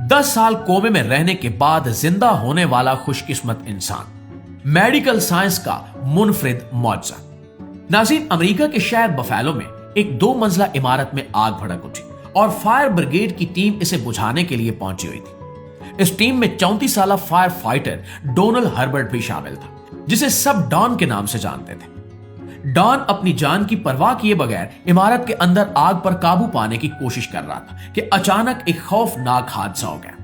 10 साल कोमे में रहने के बाद जिंदा होने वाला खुशकिस्मत इंसान, मेडिकल साइंस का मुनफरिद मौजज़ा। नाज़रीन, अमेरिका के शहर बफेलो में एक 2 मंजिला इमारत में आग भड़क उठी और फायर ब्रिगेड की टीम इसे बुझाने के लिए पहुंची हुई थी। इस टीम में 34 साल फायर फाइटर डोनाल्ड हर्बर्ट भी शामिल था, जिसे सब डॉन के नाम से जानते थे। डॉन अपनी जान की परवाह किए बगैर इमारत के अंदर आग पर काबू पाने की कोशिश कर रहा था कि अचानक एक खौफनाक हादसा हो गया।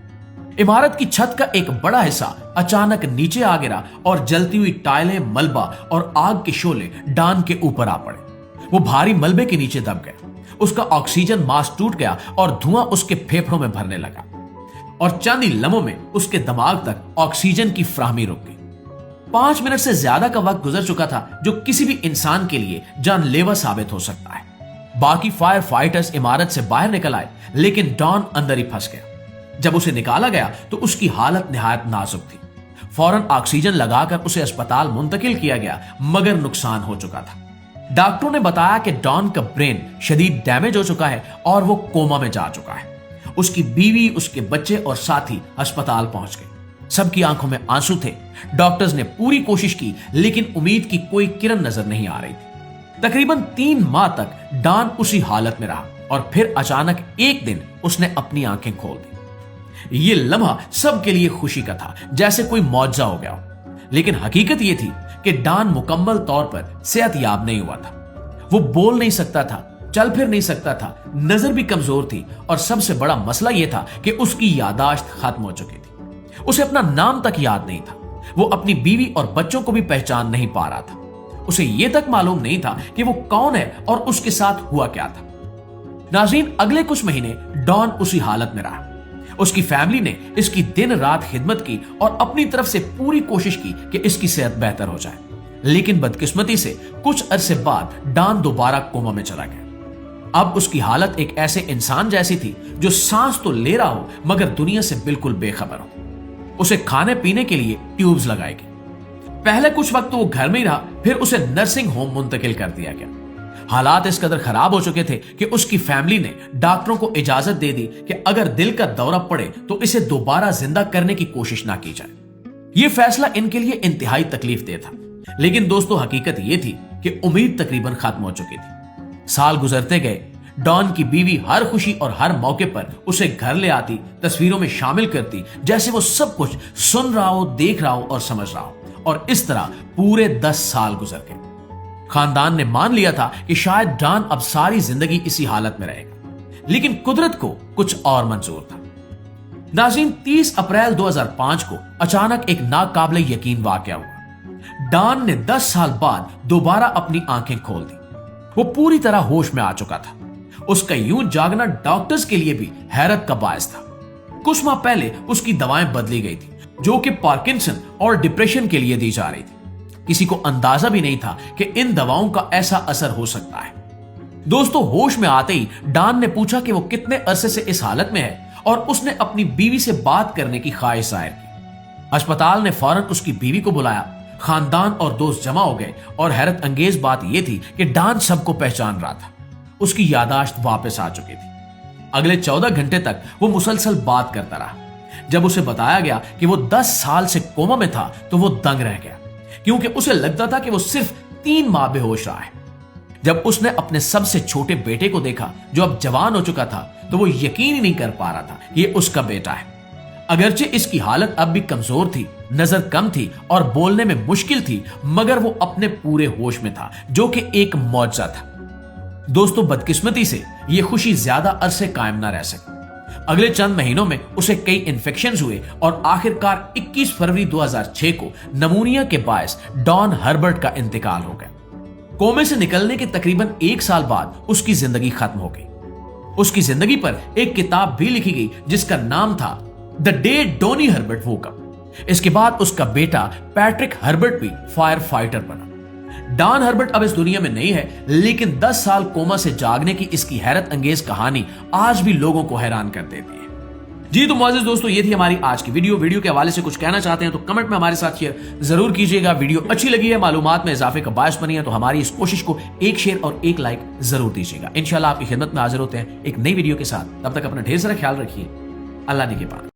इमारत की छत का एक बड़ा हिस्सा अचानक नीचे आ गिरा और जलती हुई टाइलें, मलबा और आग के शोले डॉन के ऊपर आ पड़े। वो भारी मलबे के नीचे दब गया। उसका ऑक्सीजन मास्क टूट गया और धुआं उसके फेफड़ों में भरने लगा और चंद ही लम्हों में उसके दिमाग तक ऑक्सीजन की फ्राहमी रुक गई। 5 मिनट से ज्यादा का वक्त गुजर चुका था, जो किसी भी इंसान के लिए जानलेवा साबित हो सकता है। बाकी फायर फाइटर्स इमारत से बाहर निकल आए, लेकिन डॉन अंदर ही फंस गया। जब उसे निकाला गया तो उसकी हालत निहायत नाजुक थी। फौरन ऑक्सीजन लगाकर उसे अस्पताल मुंतकिल किया गया, मगर नुकसान हो चुका था। डॉक्टरों ने बताया कि डॉन का ब्रेन शदीद डैमेज हो चुका है और वो कोमा में जा चुका है। उसकी बीवी, उसके बच्चे और साथी अस्पताल पहुंच गए। सबकी आंखों में आंसू थे। डॉक्टर्स ने पूरी कोशिश की, लेकिन उम्मीद की कोई किरण नजर नहीं आ रही थी। तकरीबन 3 माह तक डॉन उसी हालत में रहा और फिर अचानक एक दिन उसने अपनी आंखें खोल दी। ये लम्हा सबके लिए खुशी का था, जैसे कोई मौजज़ा हो गया हो। लेकिन हकीकत यह थी कि डॉन मुकम्मल तौर पर सेहतयाब नहीं हुआ था। वो बोल नहीं सकता था, चल फिर नहीं सकता था, नजर भी कमजोर थी और सबसे बड़ा मसला यह था कि उसकी यादाश्त खत्म हो चुकी थी। उसे अपना नाम तक याद नहीं था। वो अपनी बीवी और बच्चों को भी पहचान नहीं पा रहा था। उसे यह तक मालूम नहीं था कि वो कौन है और उसके साथ हुआ क्या था। नाज़रीन, अगले कुछ महीने डॉन उसी हालत में रहा। उसकी फैमिली ने इसकी दिन रात खिदमत की और अपनी तरफ से पूरी कोशिश की कि इसकी सेहत बेहतर हो जाए। लेकिन बदकिस्मती से कुछ अरसे बाद डॉन दोबारा कोमा में चला गया। अब उसकी हालत एक ऐसे इंसान जैसी थी जो सांस तो ले रहा हो, मगर दुनिया से बिल्कुल बेखबर हो। उसे खाने पीने के लिए ट्यूब्स लगाई गई। पहले कुछ वक्त तो वो घर में ही रहा, फिर उसे नर्सिंग होम मुंतकिल कर दिया गया। हालात इस कदर खराब हो चुके थे कि उसकी फैमिली ने डॉक्टरों को इजाजत दे दी कि अगर दिल का दौरा पड़े तो इसे दोबारा जिंदा करने की कोशिश ना की जाए। यह फैसला इनके लिए इंतहाई तकलीफ दे था। लेकिन दोस्तों, हकीकत यह थी कि उम्मीद तकरीबन खत्म हो चुकी थी। साल गुजरते गए। डॉन की बीवी हर खुशी और हर मौके पर उसे घर ले आती, तस्वीरों में शामिल करती, जैसे वो सब कुछ सुन रहा हो, देख रहा हो और समझ रहा हो। और इस तरह पूरे 10 साल गुजर गए। खानदान ने मान लिया था कि शायद डॉन अब सारी जिंदगी इसी हालत में रहेगा, लेकिन कुदरत को कुछ और मंजूर था। नाज़रीन, 30 अप्रैल 2005 को अचानक एक नाकाबिले यकीन वाकया हुआ। डॉन ने 10 साल बाद दोबारा अपनी आंखें खोल दी। वो पूरी तरह होश में आ चुका था। उसका यूं जागना डॉक्टर्स के लिए भी हैरत का बायस था। कुछ माह पहले उसकी दवाएं बदली गई थी, जो कि पार्किंसन और डिप्रेशन के लिए दी जा रही थी। किसी को अंदाजा भी नहीं था कि इन दवाओं का ऐसा असर हो सकता है। दोस्तों, होश में आते ही डॉन ने पूछा कि वो कितने अरसे से इस हालत में है और उसने अपनी बीवी से बात करने की ख्वाहिश जाहिर की। अस्पताल ने फौरन उसकी बीवी को बुलाया। खानदान और दोस्त जमा हो गए और हैरत अंगेज बात यह थी कि डॉन सबको पहचान रहा था। उसकी यादाश्त वापस आ चुकी थी। अगले 14 घंटे तक वो मुसलसल बात करता रहा। जब उसे बताया गया कि वो 10 साल से कोमा में था तो वो दंग रह गया, क्योंकि उसे लगता था कि वो सिर्फ 3 माह बेहोश रहा है। जब उसने अपने सबसे छोटे बेटे को देखा, जो अब जवान हो चुका था, तो वो यकीन ही नहीं कर पा रहा था कि ये उसका बेटा है। अगरचे इसकी हालत अब भी कमजोर थी, नजर कम थी और बोलने में मुश्किल थी, मगर वो अपने पूरे होश में था, जो कि एक मौजज़ा था। दोस्तों, बदकिस्मती से यह खुशी ज्यादा अरसे कायम ना रह सकी। अगले चंद महीनों में उसे कई इन्फेक्शंस हुए और आखिरकार 21 फरवरी 2006 को नमूनिया के बायस डॉन हर्बर्ट का इंतकाल हो गया। कोमे से निकलने के तकरीबन 1 साल बाद उसकी जिंदगी खत्म हो गई। उसकी जिंदगी पर एक किताब भी लिखी गई, जिसका नाम था the day Donnie Herbert woke up. इसके बाद उसका बेटा पैट्रिक हर्बर्ट भी फायर फाइटर बना। डॉन हर्बर्ट अब इस दुनिया में नहीं है, लेकिन 10 साल कोमा से जागने की इसकी हैरत अंगेज कहानी आज भी लोगों को हैरान कर देती है। जी तो मुआज़िज़ दोस्तों, ये थी हमारी आज की वीडियो के हवाले से कुछ कहना चाहते हैं तो कमेंट में हमारे साथ शेयर जरूर कीजिएगा। वीडियो अच्छी लगी है, मालूमात में इजाफे का बायस बनी है, तो हमारी इस कोशिश को एक शेयर और एक लाइक जरूर दीजिएगा। इंशाल्लाह आपकी खिदमत में हाजिर होते हैं एक नई वीडियो के साथ। तब तक अपना ढेर सारा ख्याल रखिए। अल्लाह ने के बाद।